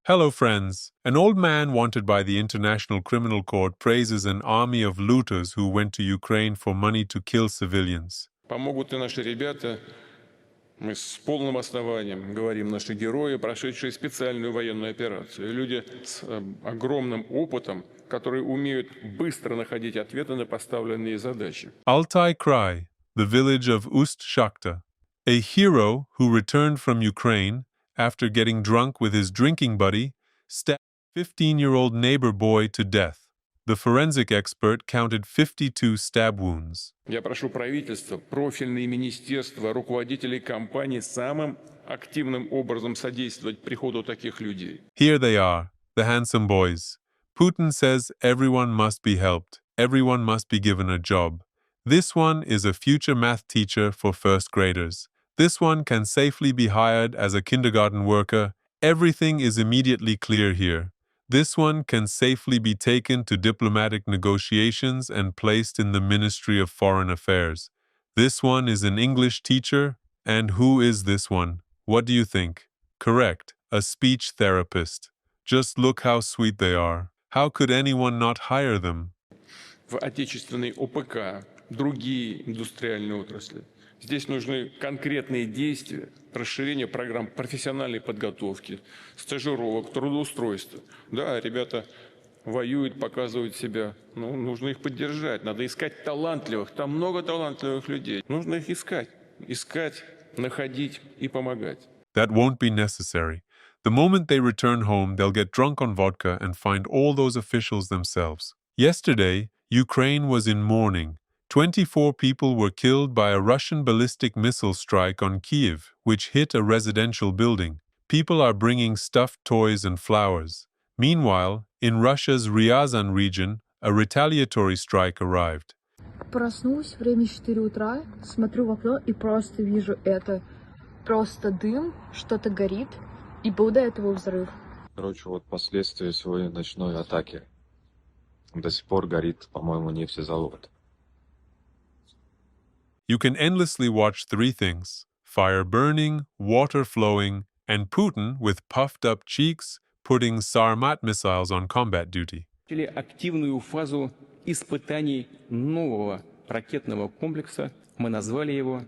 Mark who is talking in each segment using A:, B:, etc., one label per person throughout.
A: Hello, friends. An old man wanted by the International Criminal Court praises an army of looters who went to Ukraine for money to kill civilians.
B: Помогут и наши ребята. Мы с полным основанием говорим, наши герои, прошедшие специальную военную операцию. Люди с огромным опытом, которые умеют быстро находить ответы на поставленные задачи.
A: Altai Krai, the village of Ust-Shakhta. A hero who returned from Ukraine after getting drunk with his drinking buddy stabbed a 15-year-old neighbor boy to death. The forensic expert counted 52 stab wounds.
B: Я прошу правительство, профильные министерства, руководителей компаний самым активным образом содействовать приходу таких людей.
A: Here they are, the handsome boys. Putin says everyone must be helped, everyone must be given a job. This one is a future math teacher for first graders. This one can safely be hired as a kindergarten worker. Everything is immediately clear here. This one can safely be taken to diplomatic negotiations and placed in the Ministry of Foreign Affairs. This one is an English teacher. And who is this one? What do you think? Correct, a speech therapist. Just look how sweet they are. How could anyone not hire them?
B: В отечественной ОПК, другие индустриальные отрасли. Здесь нужны конкретные действия, расширение программ профессиональной подготовки, стажировок, трудоустройства. Да, ребята воюют, показывают себя. Нужно их поддержать. Надо искать талантливых. Там много талантливых людей. Нужно их искать, находить и помогать.
A: That won't be necessary. The moment they return home, they'll get drunk on vodka and find all those officials themselves. Yesterday, Ukraine was in mourning. 24 people were killed by a Russian ballistic missile strike on Kyiv, which hit a residential building. People are bringing stuffed toys and flowers. Meanwhile, in Russia's Ryazan region, a retaliatory strike arrived.
C: Проснулась, время 4 утра, смотрю в окно и просто вижу это. Просто дым, что-то горит, и был до этого взрыв.
D: Короче, вот последствия сегодня ночной атаки. До сих пор горит, по-моему, нефтезавод.
A: You can endlessly watch three things: fire burning, water flowing, and Putin with puffed-up cheeks putting Sarmat missiles on combat duty.
E: Активную фазу испытаний нового ракетного комплекса. Мы назвали его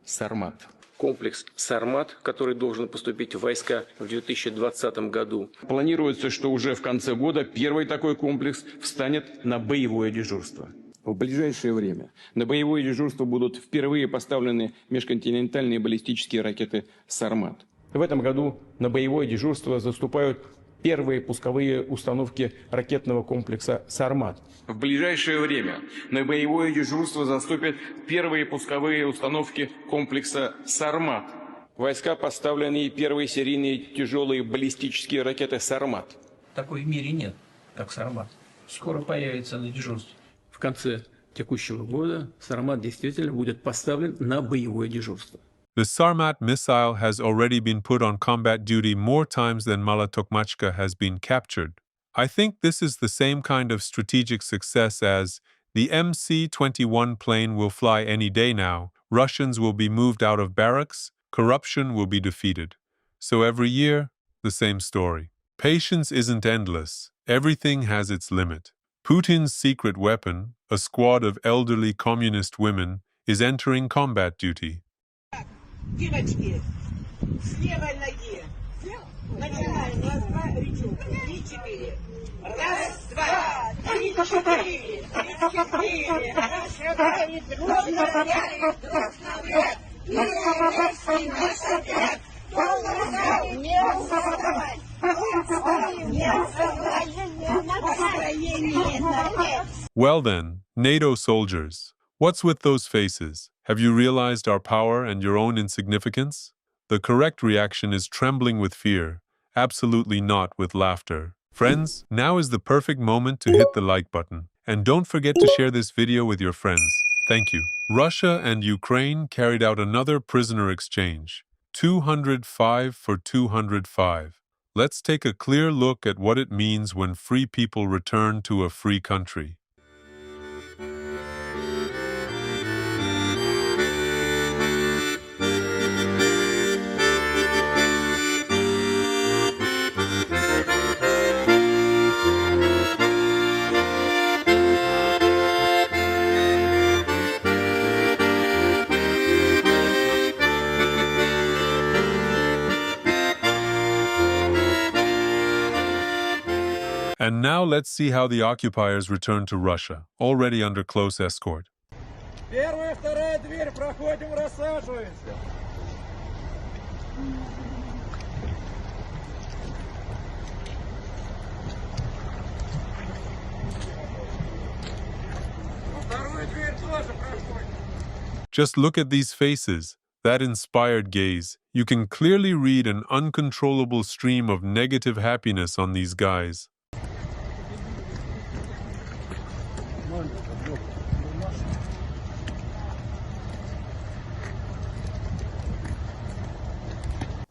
E: «Сармат». Комплекс «Сармат», который должен поступить в войска в 2020 году. Планируется, что уже в конце года первый такой комплекс встанет на боевое дежурство. В ближайшее время на боевое дежурство будут впервые поставлены межконтинентальные баллистические ракеты «Сармат». В этом году на боевое дежурство заступают первые пусковые установки ракетного комплекса «Сармат». В ближайшее время на боевое дежурство заступят первые пусковые установки комплекса «Сармат». В войска поставлены первые серийные тяжелые баллистические ракеты «Сармат».
F: Такой в мире нет, как «Сармат». Скоро появится на дежурстве.
E: В конце текущего года «Сармат» действительно будет поставлен на боевое дежурство.
A: The Sarmat missile has already been put on combat duty more times than Malatokmachka has been captured. I think this is the same kind of strategic success as the MC-21 plane will fly any day now, Russians will be moved out of barracks, corruption will be defeated. So every year, the same story. Patience isn't endless. Everything has its limit. Putin's secret weapon, a squad of elderly communist women, is entering combat duty.
G: Девочки, с левой ноги. Начинаем. Раз, два, кричу. 3-4. Раз, два, 3-4. 3-4. Наши дружно взяли, дружно вряд. И Россия наш отряд. Полностью не уставать.
A: Well then, NATO soldiers, what's with those faces? Have you realized our power and your own insignificance? The correct reaction is trembling with fear, absolutely not with laughter. Friends, now is the perfect moment to hit the like button. And don't forget to share this video with your friends. Thank you. Russia and Ukraine carried out another prisoner exchange. 205 for 205. Let's take a clear look at what it means when free people return to a free country. And now let's see how the occupiers return to Russia, already under close escort.
H: Первая, вторая дверь, проходим, рассаживаемся. Вторую дверь тоже проходим.
A: Just look at these faces, that inspired gaze. You can clearly read an uncontrollable stream of negative happiness on these guys.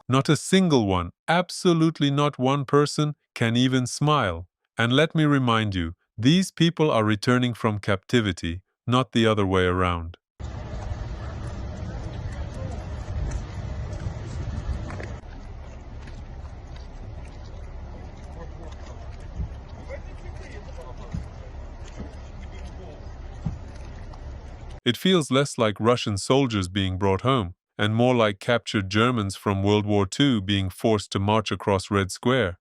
A: Not a single one, absolutely not one person, can even smile. And let me remind you, these people are returning from captivity, not the other way around. It feels less like Russian soldiers being brought home, and more like captured Germans from World War II being forced to march across Red Square.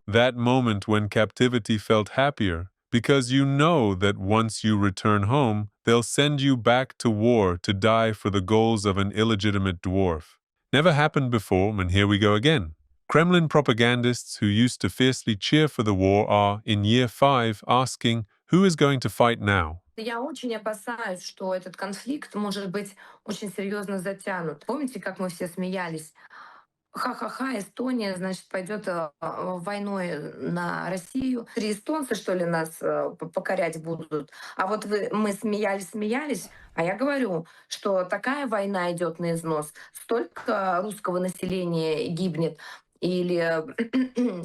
A: That moment when captivity felt happier, because you know that once you return home, they'll send you back to war to die for the goals of an illegitimate dwarf. Never happened before, and here we go again. Kremlin propagandists who used to fiercely cheer for the war are, in year 5, asking, who is going to fight now?
I: Я очень опасаюсь, что этот конфликт может быть очень серьезно затянут. Помните, как мы все смеялись? Ха-ха-ха, Эстония, значит, пойдет войной на Россию. 3 эстонца, что ли, нас покорять будут. А вот мы смеялись, а я говорю, что такая война идет на износ, столько русского населения гибнет, или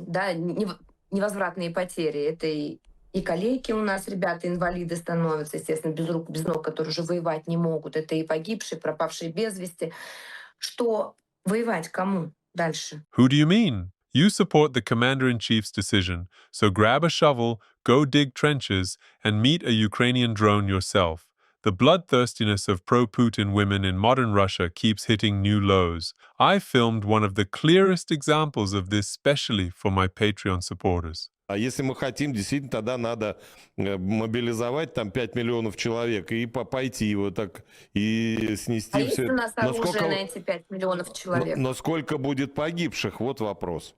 I: да, невозвратные потери. Это и калеки у нас, ребята, инвалиды становятся, естественно, без рук, без ног, которые уже воевать не могут. Это и погибшие, пропавшие без вести. Что воевать кому дальше?
A: Who do you mean? You support the commander-in-chief's decision, so grab a shovel, go dig trenches, and meet a Ukrainian drone yourself. The bloodthirstiness of pro-Putin women in modern Russia keeps hitting new lows. I filmed one of the clearest examples of this specially for my Patreon supporters.
J: А если мы хотим, действительно, тогда надо мобилизовать там 5 миллионов человек и пойти его так и снести
I: А
J: все.
I: есть у нас оружие на эти 5 миллионов человек?
J: Но сколько будет погибших? Вот вопрос.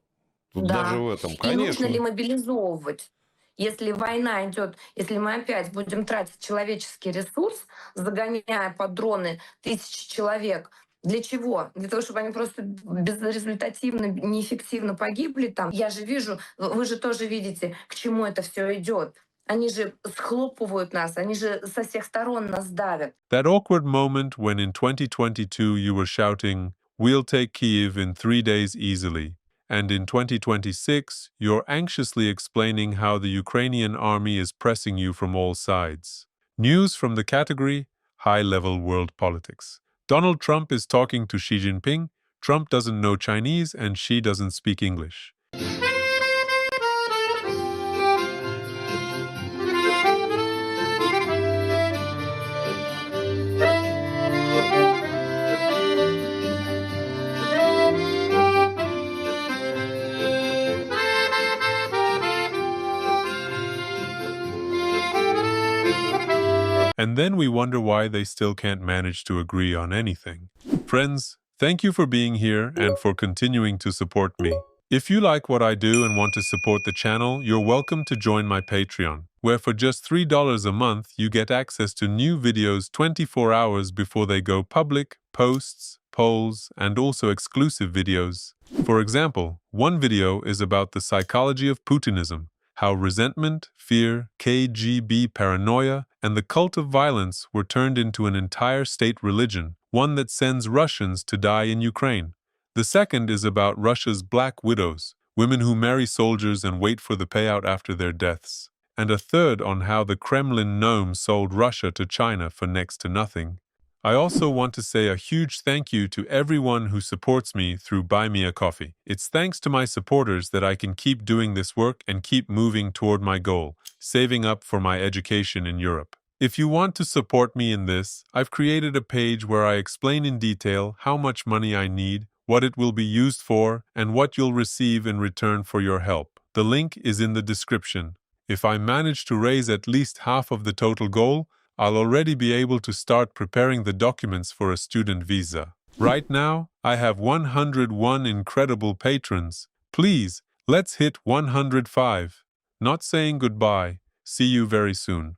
J: Тут
I: Да.
J: даже в этом,
I: И
J: конечно.
I: нужно ли мобилизовывать? Если война идет, если мы опять будем тратить человеческий ресурс, загоняя под дроны тысячи человек, для чего? Для того, чтобы они просто безрезультативно, неэффективно погибли там. Я же вижу, вы же тоже видите, к чему это все идет. Они же схлопывают нас, они же со всех сторон нас давят.
A: That awkward moment when in 2022 you were shouting, "We'll take Kyiv in 3 days easily," and in 2026 you're anxiously explaining how the Ukrainian army is pressing you from all sides. News from the category, high-level world politics. Donald Trump is talking to Xi Jinping, Trump doesn't know Chinese, and Xi doesn't speak English. And then we wonder why they still can't manage to agree on anything. Friends, thank you for being here and for continuing to support me. If you like what I do and want to support the channel, you're welcome to join my Patreon, where for just $3 a month you get access to new videos 24 hours before they go public, posts, polls, and also exclusive videos. For example, one video is about the psychology of Putinism, how resentment, fear, KGB paranoia, and the cult of violence were turned into an entire state religion, one that sends Russians to die in Ukraine. The second is about Russia's Black Widows, women who marry soldiers and wait for the payout after their deaths. And a third on how the Kremlin gnome sold Russia to China for next to nothing. I also want to say a huge thank you to everyone who supports me through Buy Me a Coffee. It's thanks to my supporters that I can keep doing this work and keep moving toward my goal, saving up for my education in Europe. If you want to support me in this, I've created a page where I explain in detail how much money I need, what it will be used for, and what you'll receive in return for your help. The link is in the description. If I manage to raise at least half of the total goal, I'll already be able to start preparing the documents for a student visa. Right now, I have 101 incredible patrons. Please, let's hit 105. Not saying goodbye. See you very soon.